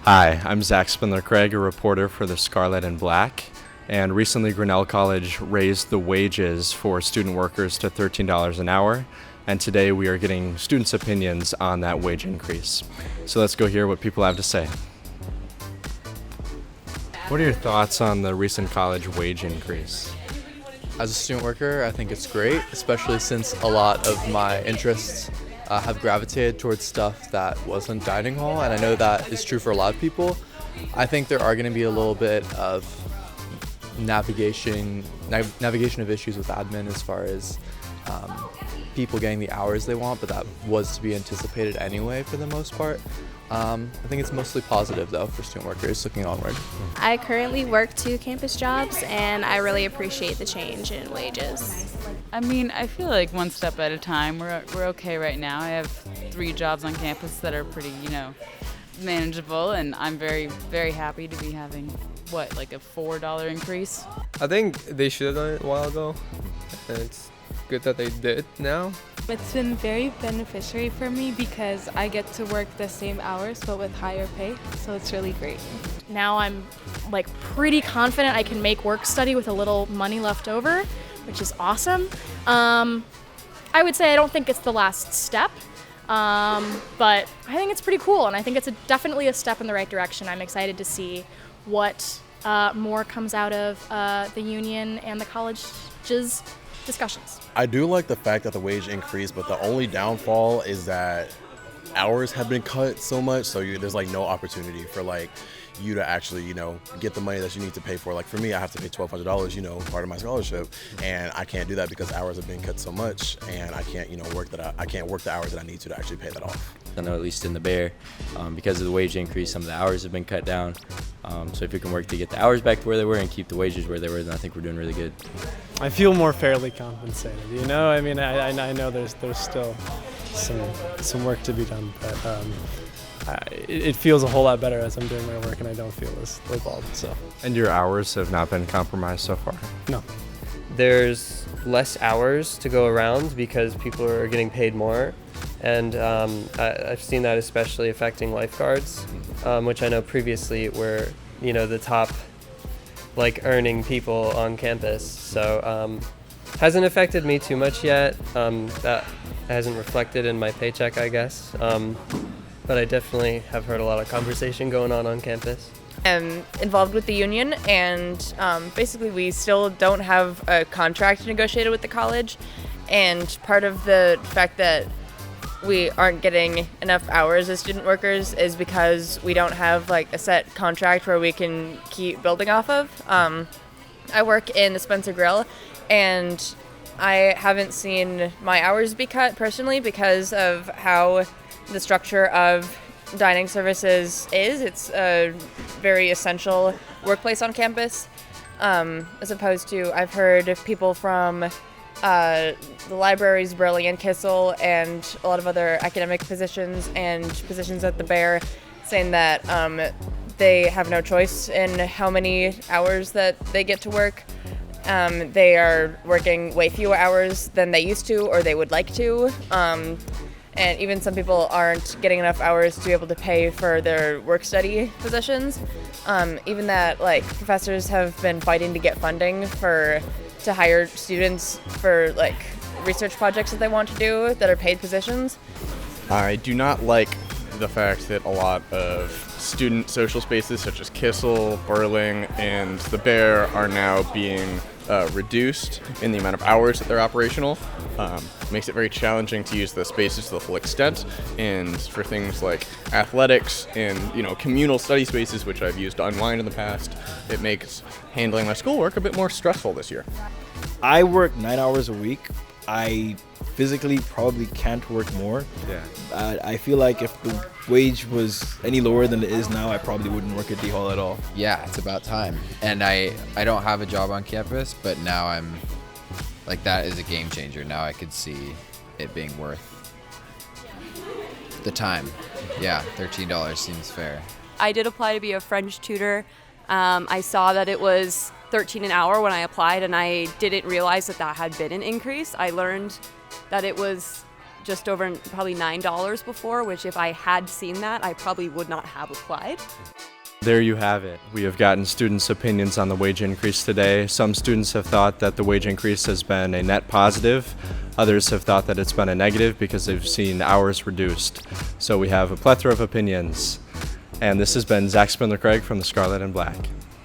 Hi, I'm Zach Spindler-Krage, a reporter for the Scarlet and Black, and recently Grinnell College raised the wages for student workers to $13 an hour, and today we are getting students' opinions on that wage increase. So let's go hear what people have to say. What are your thoughts on the recent college wage increase? As a student worker, I think it's great, especially since a lot of my interests have gravitated towards stuff that wasn't dining hall, and I know that is true for a lot of people. I think there are going to be a little bit of navigation of issues with admin as far as people getting the hours they want, but that was to be anticipated anyway for the most part. I think it's mostly positive though for student workers looking onward. I currently work 2 campus jobs and I really appreciate the change in wages. I mean, I feel like one step at a time. We're okay right now. I have 3 jobs on campus that are pretty, manageable, and I'm very, very happy to be having, like a $4 increase. I think they should have done it a while ago, and it's good that they did now. It's been very beneficiary for me because I get to work the same hours but with higher pay, so it's really great. Now I'm pretty confident I can make work study with a little money left over, which is awesome. I would say I don't think it's the last step, but I think it's pretty cool, and I think it's definitely a step in the right direction. I'm excited to see what more comes out of the union and the college's discussions. I do like the fact that the wage increased, but the only downfall is that hours have been cut so much, so there's no opportunity for you to actually get the money that you need to pay for. For me, I have to pay $1,200, part of my scholarship, and I can't do that because hours have been cut so much, and I can't work the hours that I need to actually pay that off. I know at least in the Bear, because of the wage increase, some of the hours have been cut down. So if we can work to get the hours back to where they were and keep the wages where they were, then I think we're doing really good. I feel more fairly compensated. I mean, I know there's still some work to be done, but it feels a whole lot better as I'm doing my work, and I don't feel as lowballed. So. And your hours have not been compromised so far? No. There's less hours to go around because people are getting paid more, and I've seen that especially affecting lifeguards, which I know previously were the top earning people on campus. So hasn't affected me too much yet. That hasn't reflected in my paycheck, I guess. But I definitely have heard a lot of conversation going on campus. I'm involved with the union, and basically we still don't have a contract negotiated with the college, and part of the fact that we aren't getting enough hours as student workers is because we don't have a set contract where we can keep building off of. I work in the Spencer Grill, and I haven't seen my hours be cut personally because of how the structure of dining services is. It's a very essential workplace on campus, as opposed to I've heard people from the libraries, Burley and Kissel, and a lot of other academic positions and positions at the Bear saying that they have no choice in how many hours that they get to work. They are working way fewer hours than they used to or they would like to. And even some people aren't getting enough hours to be able to pay for their work-study positions. Even that, professors have been fighting to get funding to hire students for, research projects that they want to do that are paid positions. I do not like the fact that a lot of student social spaces such as Kissel, Burling, and the Bear are now being reduced in the amount of hours that they're operational. Makes it very challenging to use the spaces to the full extent, and for things like athletics and communal study spaces, which I've used to unwind in the past, it makes handling my schoolwork a bit more stressful this year. I work 9 hours a week. I physically probably can't work more. Yeah. I feel like if the wage was any lower than it is now, I probably wouldn't work at D Hall at all. Yeah, it's about time. And I don't have a job on campus, but now I'm that is a game changer. Now I could see it being worth the time. Yeah, $13 seems fair. I did apply to be a French tutor. I saw that it was $13 an hour when I applied, and I didn't realize that had been an increase. I learned that it was just over probably $9 before, which if I had seen that, I probably would not have applied. There you have it. We have gotten students' opinions on the wage increase today. Some students have thought that the wage increase has been a net positive. Others have thought that it's been a negative because they've seen hours reduced. So we have a plethora of opinions. And this has been Zach Spindler-Krage from the Scarlet and Black.